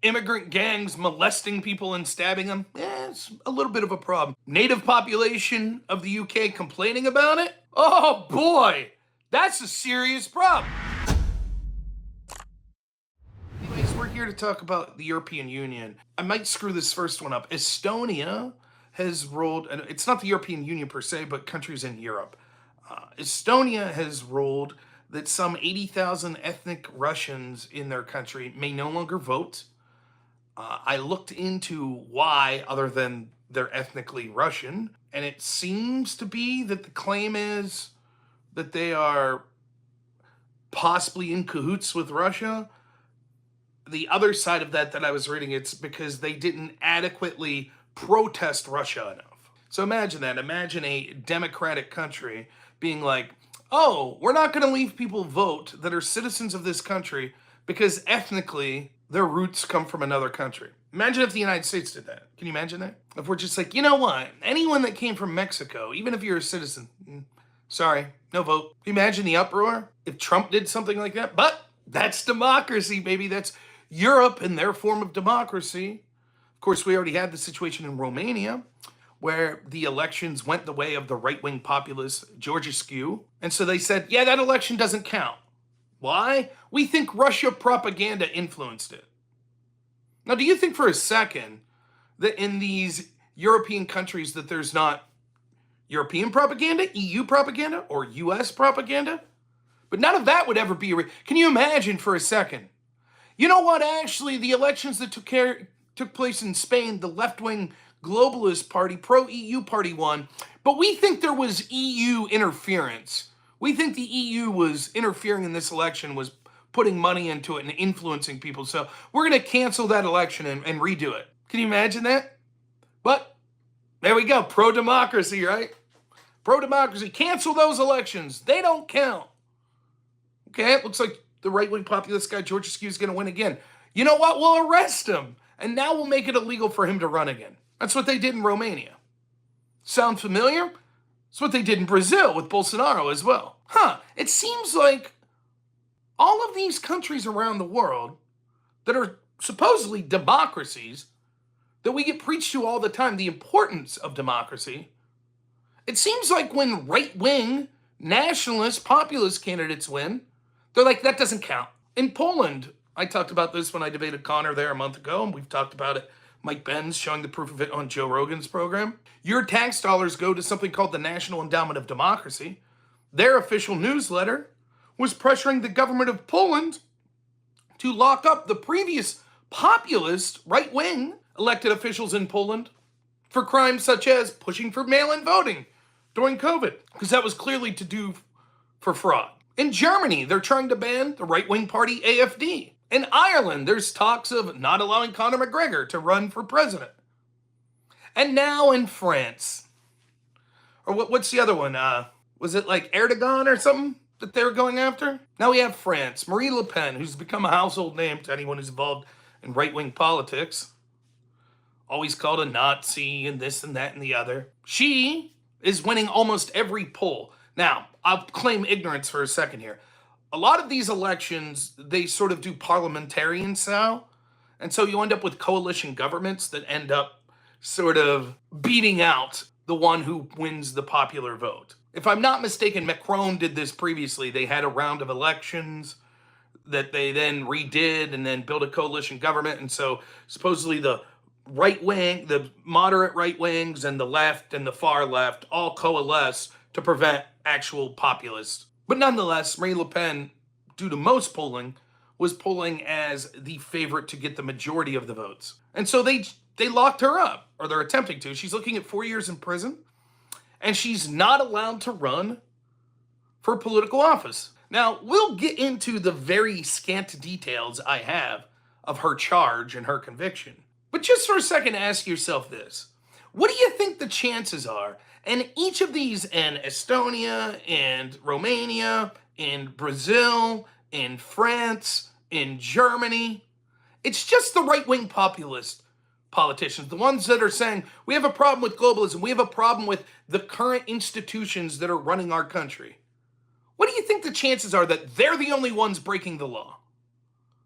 Immigrant gangs molesting people and stabbing them, it's a little bit of a problem. Native population of the UK complaining about it? Oh boy, that's a serious problem. Anyways, we're here to talk about the European Union. I might screw this first one up. Estonia has ruled, and it's not the European Union per se, but countries in Europe. Estonia has ruled that some 80,000 ethnic Russians in their country may no longer vote. I looked into why, other than they're ethnically Russian, and it seems to be that the claim is that they are possibly in cahoots with Russia. The other side of that I was reading, it's because they didn't adequately protest Russia enough. So imagine that. Imagine a democratic country being like, oh, we're not going to leave people vote that are citizens of this country because ethnically their roots come from another country. Imagine if the United States did that. Can you imagine that? If we're just like, you know what? Anyone that came from Mexico, even if you're a citizen, sorry, no vote. Can you imagine the uproar if Trump did something like that? But that's democracy, baby. That's Europe and their form of democracy. Of course, we already had the situation in Romania where the elections went the way of the right-wing populist Georgescu. And so they said, yeah, that election doesn't count. Why? We think Russia propaganda influenced it. Now, do you think for a second that in these European countries that there's not European propaganda, EU propaganda, or US propaganda? But none of that would ever be... Can you imagine for a second? You know what? Actually, the elections that took place in Spain, the left-wing globalist party, pro-EU party won, but we think there was EU interference. We think the EU was interfering in this election, was putting money into it and influencing people. So we're going to cancel that election and redo it. Can you imagine that? But there we go. Pro-democracy, right? Pro-democracy. Cancel those elections. They don't count. Okay, it looks like the right-wing populist guy, Georgescu, is going to win again. You know what? We'll arrest him. And now we'll make it illegal for him to run again. That's what they did in Romania. Sound familiar? It's what they did in Brazil with Bolsonaro as well. It seems like all of these countries around the world that are supposedly democracies, that we get preached to all the time, the importance of democracy, it seems like when right-wing, nationalist, populist candidates win, they're like, that doesn't count. In Poland, I talked about this when I debated Connor there a month ago, and we've talked about it. Mike Benz showing the proof of it on Joe Rogan's program. Your tax dollars go to something called the National Endowment of Democracy. Their official newsletter was pressuring the government of Poland to lock up the previous populist right-wing elected officials in Poland for crimes such as pushing for mail-in voting during COVID, because that was clearly to do for fraud. In Germany, they're trying to ban the right-wing party AfD. In Ireland, there's talks of not allowing Conor McGregor to run for president. And now in France, or what's the other one? Was it like Erdogan or something that they were going after? Now we have France. Marine Le Pen, who's become a household name to anyone who's involved in right-wing politics. Always called a Nazi and this and that and the other. She is winning almost every poll. Now, I'll claim ignorance for a second here. A lot of these elections, they sort of do parliamentarian style. And so you end up with coalition governments that end up sort of beating out the one who wins the popular vote. If I'm not mistaken, Macron did this previously. They had a round of elections that they then redid and then built a coalition government. And so supposedly the right wing, the moderate right wings and the left and the far left all coalesce to prevent actual populists. But nonetheless, Marine Le Pen, due to most polling, was polling as the favorite to get the majority of the votes. And so they locked her up, or they're attempting to. She's looking at 4 years in prison, and she's not allowed to run for political office. Now, we'll get into the very scant details I have of her charge and her conviction. But just for a second, ask yourself this. What do you think the chances are in each of these, in Estonia, and Romania, in Brazil, in France, in Germany? It's just the right-wing populist politicians, the ones that are saying, we have a problem with globalism, we have a problem with the current institutions that are running our country. What do you think the chances are that they're the only ones breaking the law?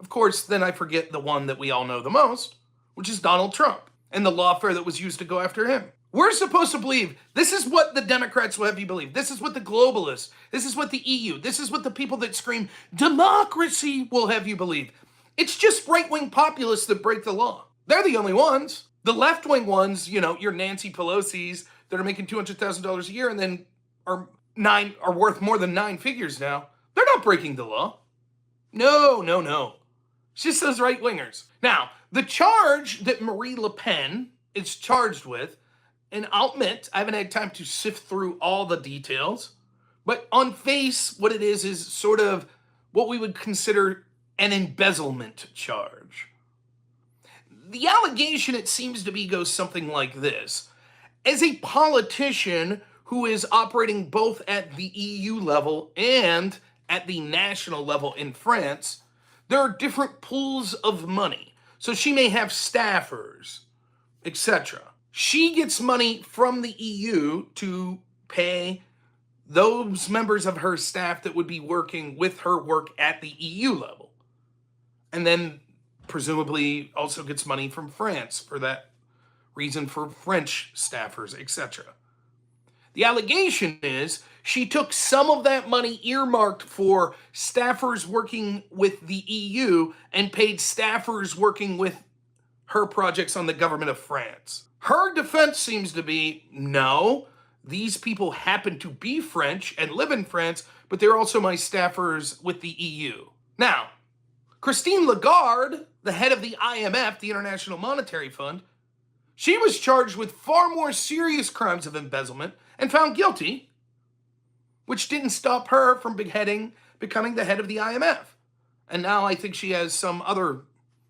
Of course, then I forget the one that we all know the most, which is Donald Trump and the lawfare that was used to go after him. We're supposed to believe this is what the Democrats will have you believe. This is what the globalists, this is what the EU, this is what the people that scream democracy will have you believe. It's just right-wing populists that break the law. They're the only ones. The left-wing ones, your Nancy Pelosi's that are making $200,000 a year and then are worth more than 9 figures now. They're not breaking the law. No. It's just those right-wingers. Now, the charge that Marie Le Pen is charged with, and I'll admit, I haven't had time to sift through all the details, but on face, what it is sort of what we would consider an embezzlement charge. The allegation, it seems to be, goes something like this. As a politician who is operating both at the EU level and at the national level in France, there are different pools of money. So she may have staffers, etc. She gets money from the EU to pay those members of her staff that would be working with her work at the EU level. And then presumably also gets money from France for that reason for French staffers, etc. The allegation is she took some of that money earmarked for staffers working with the EU and paid staffers working with her projects on the government of France. Her defense seems to be, no, these people happen to be French and live in France, but they're also my staffers with the EU. Now, Christine Lagarde, the head of the IMF, the International Monetary Fund, she was charged with far more serious crimes of embezzlement and found guilty, which didn't stop her from becoming the head of the IMF. And now I think she has some other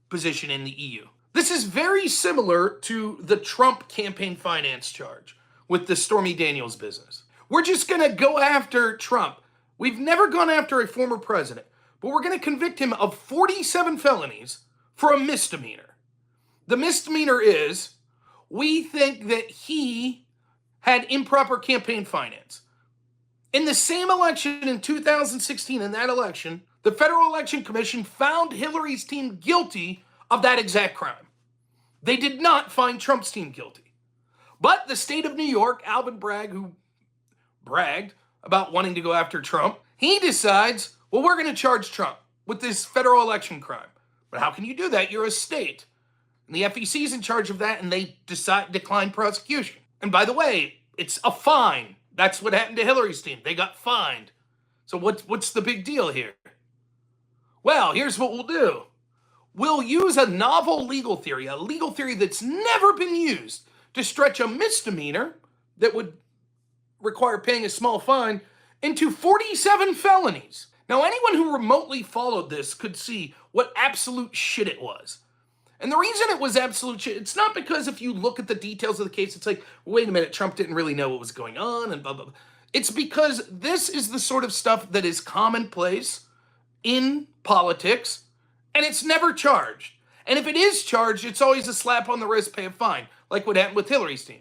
position in the EU. This is very similar to the Trump campaign finance charge with the Stormy Daniels business. We're just going to go after Trump. We've never gone after a former president, but we're going to convict him of 47 felonies for a misdemeanor. The misdemeanor is, we think that he had improper campaign finance. In the same election in 2016, in that election, the Federal Election Commission found Hillary's team guilty of that exact crime. They did not find Trump's team guilty. But the state of New York, Alvin Bragg, who bragged about wanting to go after Trump, he decides, well, we're going to charge Trump with this federal election crime. But how can you do that? You're a state. And the FEC is in charge of that, and they decline prosecution. And by the way, it's a fine. That's what happened to Hillary's team. They got fined. So what's the big deal here? Well, here's what we'll do. We'll use a novel legal theory that's never been used to stretch a misdemeanor that would require paying a small fine into 47 felonies. Now, anyone who remotely followed this could see what absolute shit it was. And the reason it was absolute shit, it's not because if you look at the details of the case, it's like, wait a minute, Trump didn't really know what was going on and blah, blah, blah. It's because this is the sort of stuff that is commonplace in politics, and it's never charged. And if it is charged, it's always a slap on the wrist, pay a fine, like what happened with Hillary's team.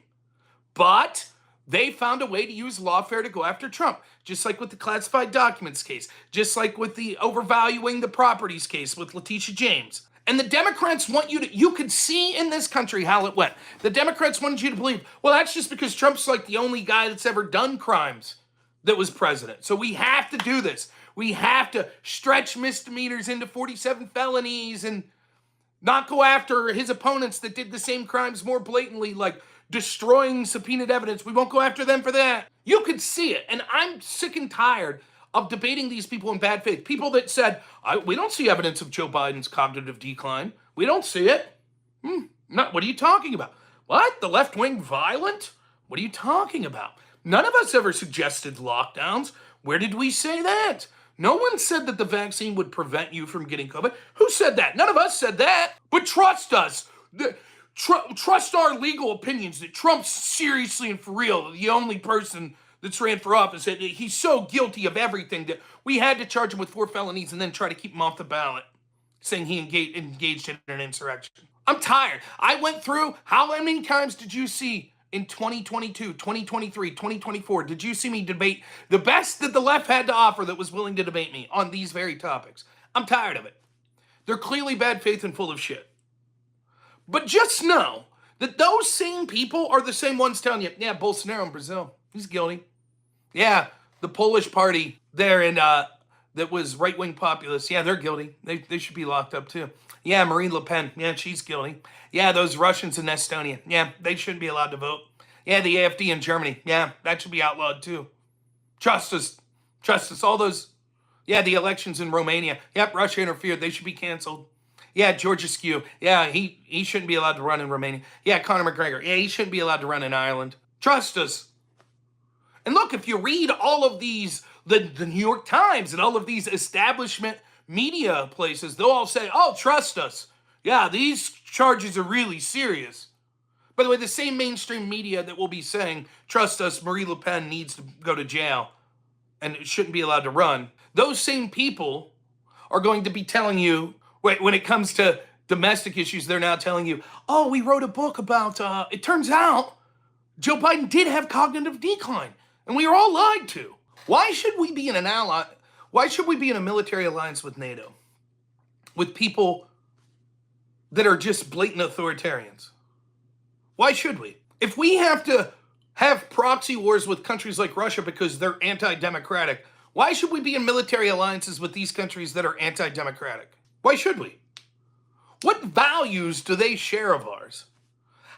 But they found a way to use lawfare to go after Trump, just like with the classified documents case, just like with the overvaluing the properties case with Letitia James. And the Democrats want you could see in this country how it went. The Democrats wanted you to believe, well, that's just because Trump's like the only guy that's ever done crimes that was president. So we have to do this. We have to stretch misdemeanors into 47 felonies and not go after his opponents that did the same crimes more blatantly, like destroying subpoenaed evidence. We won't go after them for that. You could see it. And I'm sick and tired of debating these people in bad faith. People that said, we don't see evidence of Joe Biden's cognitive decline. We don't see it. What are you talking about? What? The left wing violent? What are you talking about? None of us ever suggested lockdowns. Where did we say that? No one said that the vaccine would prevent you from getting COVID. Who said that? None of us said that. But trust us. Trust our legal opinions that Trump's seriously and for real the only person that's ran for office. That he's so guilty of everything that we had to charge him with 4 felonies and then try to keep him off the ballot, saying he engaged in an insurrection. I'm tired. I went through, how many times did you see in 2022, 2023, 2024, did you see me debate the best that the left had to offer that was willing to debate me on these very topics? I'm tired of it. They're clearly bad faith and full of shit. But just know that those same people are the same ones telling you, yeah, Bolsonaro in Brazil, he's guilty. Yeah, the Polish party there in that was right-wing populists, yeah, they're guilty. They should be locked up too. Yeah, Marine Le Pen, yeah, she's guilty. Yeah, those Russians in Estonia, yeah, they shouldn't be allowed to vote. Yeah, the AfD in Germany, yeah, that should be outlawed too. Trust us, all those. Yeah, the elections in Romania, yep, Russia interfered, they should be canceled. Yeah, Georgescu, yeah, he shouldn't be allowed to run in Romania. Yeah, Conor McGregor, yeah, he shouldn't be allowed to run in Ireland. Trust us. And look, if you read all of these, the New York Times and all of these establishment media places, they'll all say, oh, trust us. Yeah, these charges are really serious. By the way, the same mainstream media that will be saying, trust us, Marine Le Pen needs to go to jail and shouldn't be allowed to run, those same people are going to be telling you, when it comes to domestic issues, they're now telling you, oh, we wrote a book about, it turns out Joe Biden did have cognitive decline, and we were all lied to. Why should we be in an ally? Why should we be in a military alliance with NATO? With people that are just blatant authoritarians? Why should we? If we have to have proxy wars with countries like Russia because they're anti-democratic, why should we be in military alliances with these countries that are anti-democratic? Why should we? What values do they share of ours?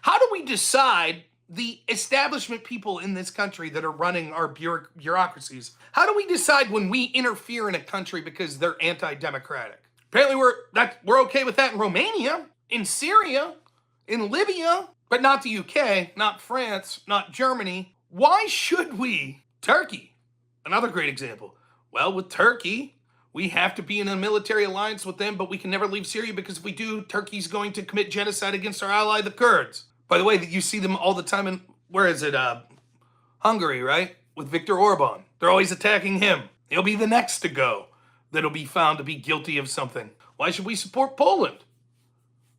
How do we decide the establishment people in this country that are running our bureaucracies? How do we decide when we interfere in a country because they're anti-democratic? Apparently we're okay with that in Romania, in Syria, in Libya, but not the UK, not France, not Germany. Why should we? Turkey, another great example. Well, with Turkey, we have to be in a military alliance with them, but we can never leave Syria because if we do, Turkey's going to commit genocide against our ally, the Kurds. By the way, you see them all the time in, where is it? Hungary, right? With Viktor Orban. They're always attacking him. He'll be the next to go that'll be found to be guilty of something. Why should we support Poland?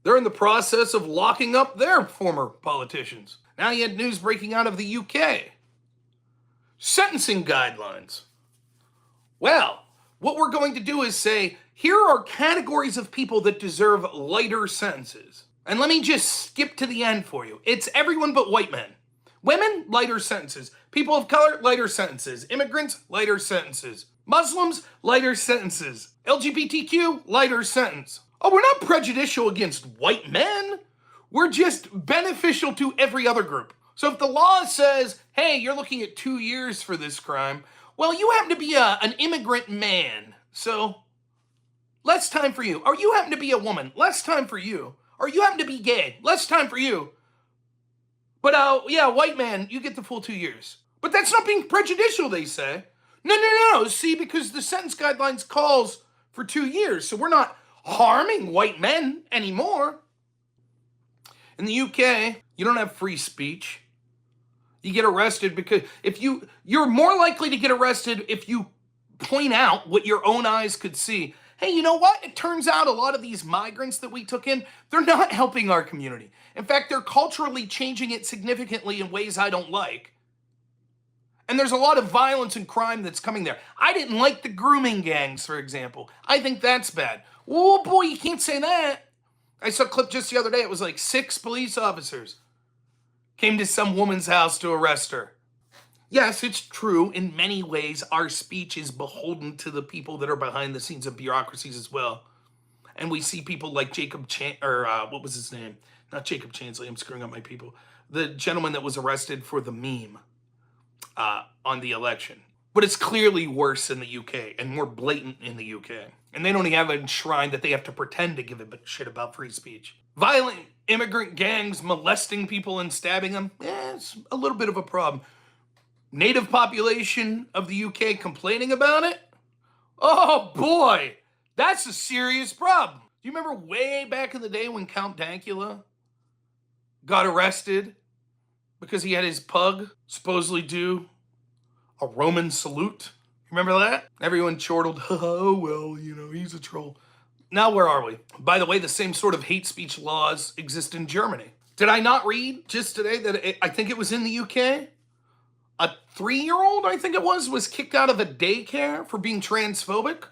They're in the process of locking up their former politicians. Now you had news breaking out of the UK. Sentencing guidelines. Well, what we're going to do is say, here are categories of people that deserve lighter sentences. And let me just skip to the end for you. It's everyone but white men. Women, lighter sentences. People of color, lighter sentences. Immigrants, lighter sentences. Muslims, lighter sentences. LGBTQ, lighter sentence. Oh, we're not prejudicial against white men. We're just beneficial to every other group. So if the law says, hey, you're looking at 2 years for this crime, well, you happen to be an immigrant man, so less time for you. Or you happen to be a woman, less time for you. Or you happen to be gay, less time for you. But yeah, white man, you get the full 2 years. But that's not being prejudicial, they say. No. See, because the sentence guidelines calls for 2 years, so we're not harming white men anymore. In the UK, you don't have free speech. You get arrested because you're more likely to get arrested if you point out what your own eyes could see. Hey, you know what? It turns out a lot of these migrants that we took in, they're not helping our community. In fact, they're culturally changing it significantly in ways I don't like. And there's a lot of violence and crime that's coming there. I didn't like the grooming gangs, for example. I think that's bad. Oh boy, you can't say that. I saw a clip just the other day. It was like 6 police officers came to some woman's house to arrest her. Yes, it's true. In many ways, our speech is beholden to the people that are behind the scenes of bureaucracies as well. And we see people like what was his name? Not Jacob Chansley, I'm screwing up my people. The gentleman that was arrested for the meme on the election. But it's clearly worse in the UK and more blatant in the UK. And they don't even have enshrined that they have to pretend to give a shit about free speech. Violent immigrant gangs molesting people and stabbing them, it's a little bit of a problem. Native population of the UK complaining about it? Oh boy, that's a serious problem. Do you remember way back in the day when Count Dankula got arrested because he had his pug supposedly do a Roman salute? Remember that? Everyone chortled, oh, well, he's a troll. Now where are we? By the way, the same sort of hate speech laws exist in Germany. Did I not read just today that I think it was in the UK? A 3-year-old, I think it was kicked out of a daycare for being transphobic?